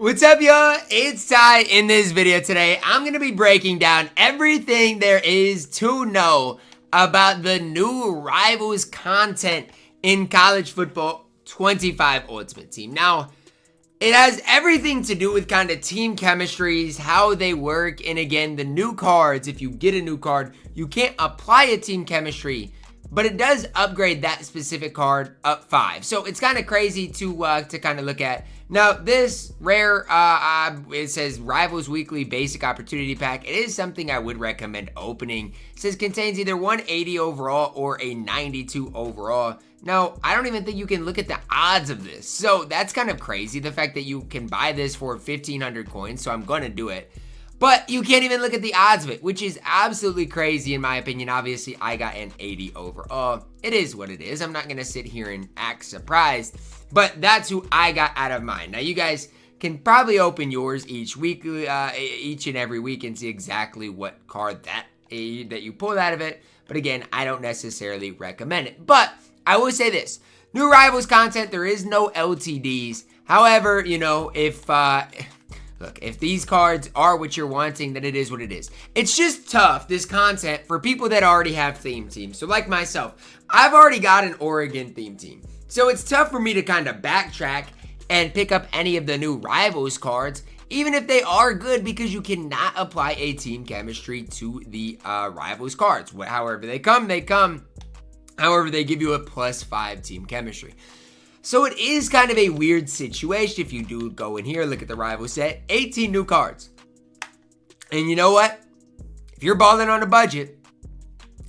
What's up, y'all? It's Ty. In this video today, I'm going to be breaking down everything there is to know about the new Rivals content in college football 25 Ultimate Team. Now, it has everything to do with kind of team chemistries, how they work, and again, the new cards. If you get a new card, you can't apply a team chemistry, but it does upgrade that specific card up 5. So it's kind of crazy to kind of look at. Now, this rare, it says Rivals Weekly Basic Opportunity Pack. It is something I would recommend opening. It says contains either 180 overall or a 92 overall. Now, I don't even think you can look at the odds of this. So that's kind of crazy, the fact that you can buy this for 1,500 coins. So I'm going to do it. But you can't even look at the odds of it, which is absolutely crazy in my opinion. Obviously, I got an 80 overall. It is what it is. I'm not going to sit here and act surprised. But that's who I got out of mine. Now, you guys can probably open yours each and every week and see exactly what card that you pulled out of it. But again, I don't necessarily recommend it. But I will say this. New Rivals content, there is no LTDs. However, you know, look, if these cards are what you're wanting, then it is what it is. It's just tough, this content, for people that already have theme teams. So like myself, I've already got an Oregon theme team. So it's tough for me to kind of backtrack and pick up any of the new Rivals cards, even if they are good, because you cannot apply a team chemistry to the Rivals cards. However they come, they come. However, they give you a +5 team chemistry. So it is kind of a weird situation if you do go in here, look at the Rival set, 18 new cards. And you know what? If you're balling on a budget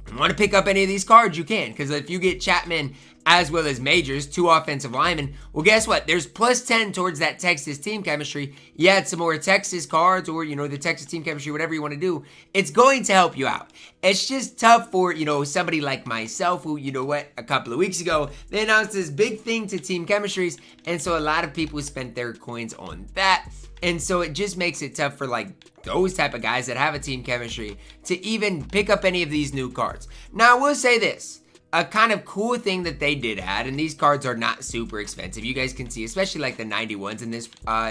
and want to pick up any of these cards, you can. Because if you get Chatman as well as Majors, 2 offensive linemen, well, guess what? There's +10 towards that Texas team chemistry. You add some more Texas cards or, you know, the Texas team chemistry, whatever you want to do. It's going to help you out. It's just tough for, you know, somebody like myself who, you know what, a couple of weeks ago, they announced this big thing to team chemistries. And so a lot of people spent their coins on that. And so it just makes it tough for like those type of guys that have a team chemistry to even pick up any of these new cards. Now, I will say this. A kind of cool thing that they did add, and these cards are not super expensive. You guys can see, especially like the 91s in this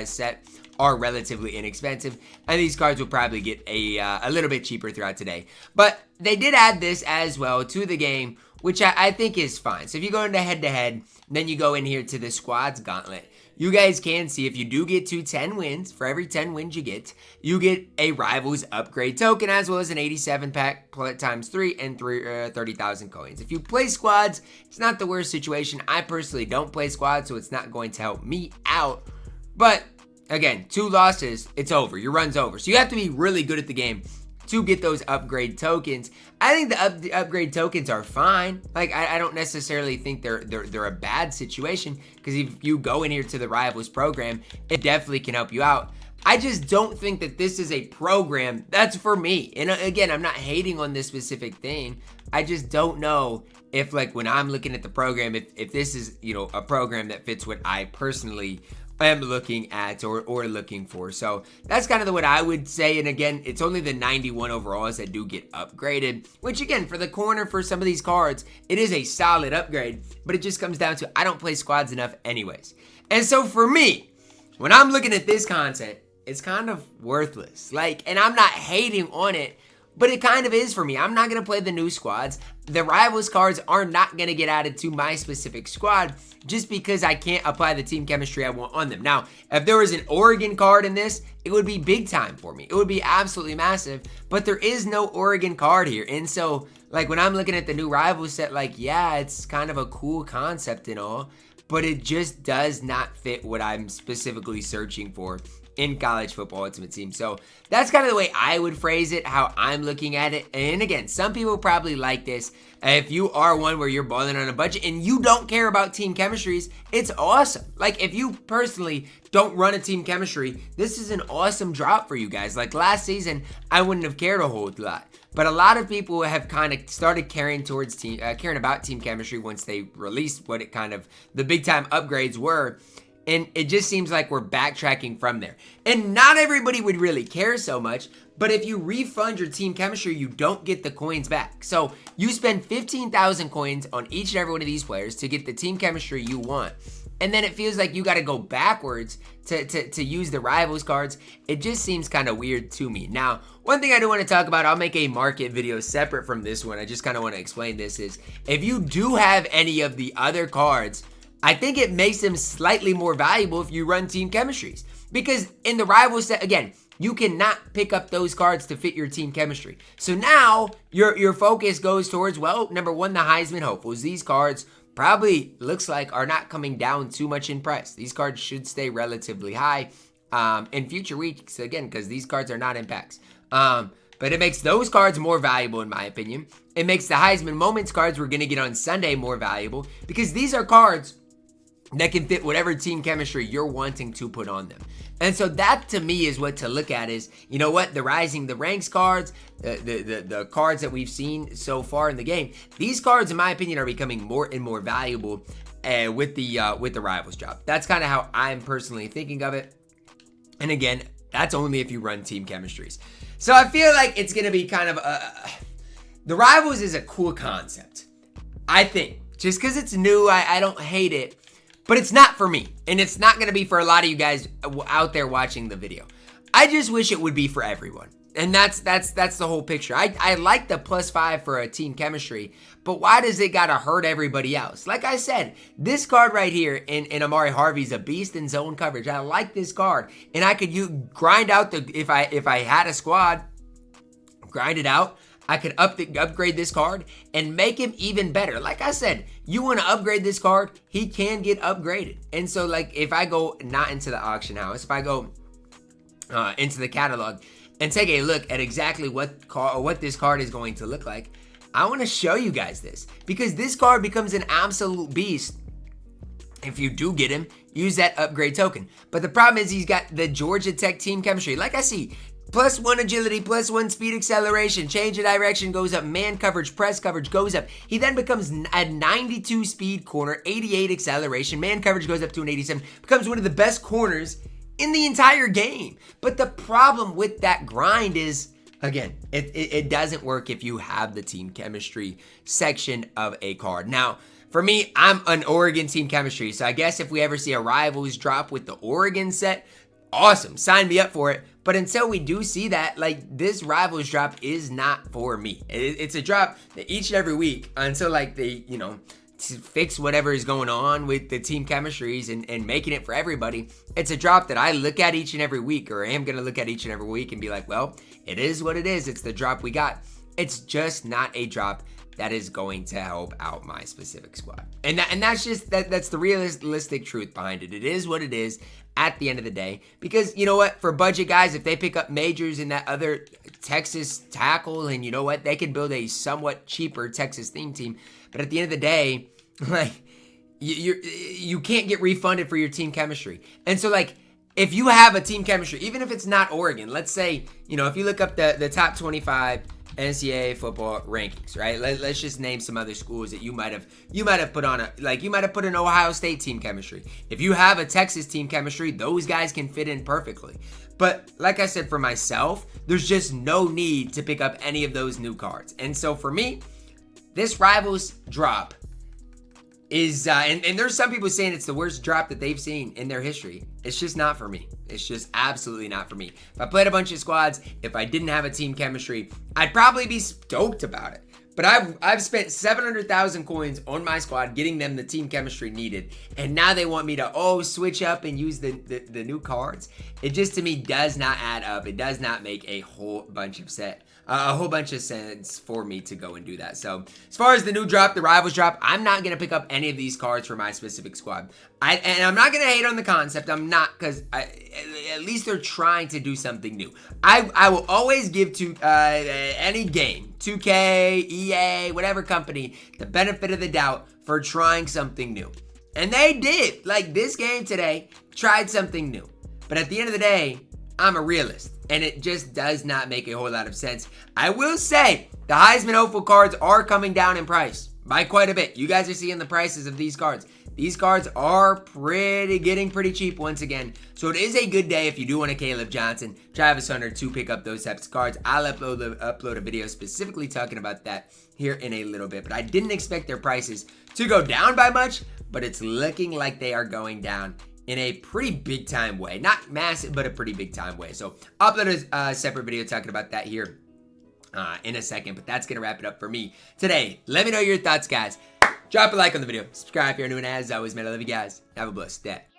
set are relatively inexpensive, and these cards will probably get a little bit cheaper throughout today. But they did add this as well to the game, which I think is fine. So if you go into head-to-head, then you go in here to the squads gauntlet. You guys can see if you do get to 10 wins, for every 10 wins you get a Rivals upgrade token as well as an 87 pack times 3 and 30,000 coins. If you play squads, it's not the worst situation. I personally don't play squads, so it's not going to help me out. But again, 2 losses, it's over. Your run's over. So you have to be really good at the game to get those upgrade tokens. I think the upgrade tokens are fine. Like, I don't necessarily think they're a bad situation, because if you go in here to the Rivals program, it definitely can help you out. I just don't think that this is a program that's for me. And again, I'm not hating on this specific thing. I just don't know if, like, when I'm looking at the program, if this is, you know, a program that fits what I personally am looking at or looking for. So that's kind of what I would say. And again, it's only the 91 overalls that do get upgraded, which again, for the corner for some of these cards, it is a solid upgrade, but it just comes down to I don't play squads enough anyways. And so for me, when I'm looking at this content, it's kind of worthless. Like, and I'm not hating on it, but it kind of is for me. I'm not going to play the new squads. The Rivals cards are not going to get added to my specific squad just because I can't apply the team chemistry I want on them. Now, if there was an Oregon card in this, it would be big time for me. It would be absolutely massive, but there is no Oregon card here. And so, like, when I'm looking at the new Rivals set, like, yeah, it's kind of a cool concept and all, but it just does not fit what I'm specifically searching for in college football Ultimate Team. So that's kind of the way I would phrase it, how I'm looking at it. And again, some people probably like this. If you are one where you're balling on a budget and you don't care about team chemistries, it's awesome. Like, if you personally don't run a team chemistry, this is an awesome drop for you guys. Like last season, I wouldn't have cared a whole lot. But a lot of people have kind of started caring about team chemistry once they released what it kind of the big time upgrades were. And it just seems like we're backtracking from there. And not everybody would really care so much, but if you refund your team chemistry, you don't get the coins back. So you spend 15,000 coins on each and every one of these players to get the team chemistry you want. and then it feels like you got to go backwards to use the rivals cards. It just seems kind of weird to me. Now, one thing I do want to talk about, I'll make a market video separate from this one. I just kind of want to explain this is, if you do have any of the other cards, I think it makes them slightly more valuable if you run team chemistries. Because in the rivals set, again, you cannot pick up those cards to fit your team chemistry. So now your focus goes towards, well, number one, the Heisman hopefuls. These cards probably looks like are not coming down too much in price. These cards should stay relatively high in future weeks, again, because these cards are not in packs. But it makes those cards more valuable, in my opinion. It makes the Heisman Moments cards we're going to get on Sunday more valuable, because these are cards that can fit whatever team chemistry you're wanting to put on them. And so that to me is what to look at is, you know what, the Rising the Ranks cards, the cards that we've seen so far in the game, these cards, in my opinion, are becoming more and more valuable with the rivals drop. That's kind of how I'm personally thinking of it. And again, that's only if you run team chemistries. So I feel like it's going to be kind of the rivals is a cool concept, I think. Just because it's new, I don't hate it. But it's not for me, and it's not going to be for a lot of you guys out there watching the video. I just wish it would be for everyone, and that's the whole picture. I like the +5 for a team chemistry, but why does it got to hurt everybody else? Like I said, this card right here in Ahmari Harvey's a beast in zone coverage. I like this card, and I could grind out if I had a squad, grind it out. I could upgrade this card and make him even better. Like I said, you want to upgrade this card, he can get upgraded. And so, like, if I go not into the auction house, if I go into the catalog and take a look at exactly what this card is going to look like, I want to show you guys this, because this card becomes an absolute beast if you do get him. Use that upgrade token. But the problem is he's got the Georgia Tech team chemistry. Like I see, +1 agility, +1 speed acceleration, change of direction goes up, man coverage, press coverage goes up. He then becomes a 92 speed corner, 88 acceleration, man coverage goes up to an 87, becomes one of the best corners in the entire game. But the problem with that grind is, again, it doesn't work if you have the team chemistry section of a card. Now, for me, I'm an Oregon team chemistry, so I guess if we ever see a Rivals drop with the Oregon set, awesome, sign me up for it. But until we do see that, like, this Rivals drop is not for me. It's a drop that each and every week until, like, they, you know, to fix whatever is going on with the team chemistries and making it for everybody. It's a drop that I look at each and every week, or am going to look at each and every week and be like, well, it is what it is. It's the drop we got. It's just not a drop that is going to help out my specific squad. And that's just, that's the realistic truth behind it. It is what it is at the end of the day. Because, you know what, for budget guys, if they pick up majors in that other Texas tackle, and you know what, they can build a somewhat cheaper Texas theme team. But at the end of the day, like, you can't get refunded for your team chemistry. And so, like, if you have a team chemistry, even if it's not Oregon, let's say, you know, if you look up the top 25 NCAA football rankings, right? Let's just name some other schools that you might have put on you might have put an Ohio State team chemistry. If you have a Texas team chemistry, those guys can fit in perfectly. But like I said, for myself, there's just no need to pick up any of those new cards. And so for me, this Rivals drop is, and there's some people saying it's the worst drop that they've seen in their history. It's just not for me. It's just absolutely not for me. If I played a bunch of squads, if I didn't have a team chemistry, I'd probably be stoked about it. But I've spent 700,000 coins on my squad getting them the team chemistry needed, and now they want me to switch up and use the new cards. It just, to me, does not add up. It does not make a whole bunch of sense for me to go and do that. So as far as the new drop, the Rivals drop, I'm not gonna pick up any of these cards for my specific squad. And I'm not gonna hate on the concept. I'm not, because at least they're trying to do something new. I will always give to any game, 2K, EA, whatever company, the benefit of the doubt for trying something new. And they did. Like, this game today tried something new. But at the end of the day, I'm a realist, and it just does not make a whole lot of sense. I will say the Heisman hopeful cards are coming down in price by quite a bit. You guys are seeing the prices of these cards. these cards are getting pretty cheap once again. So it is a good day if you do want a Caleb Johnson, Travis Hunter to pick up those types of cards. I'll upload a video specifically talking about that here in a little bit. But I didn't expect their prices to go down by much, but it's looking like they are going down in a pretty big time way. Not massive, but a pretty big time way. So I'll upload a separate video talking about that here in a second. But that's going to wrap it up for me today. Let me know your thoughts, guys. Drop a like on the video. Subscribe if you're new, and as always, man, I love you guys. Have a blessed day.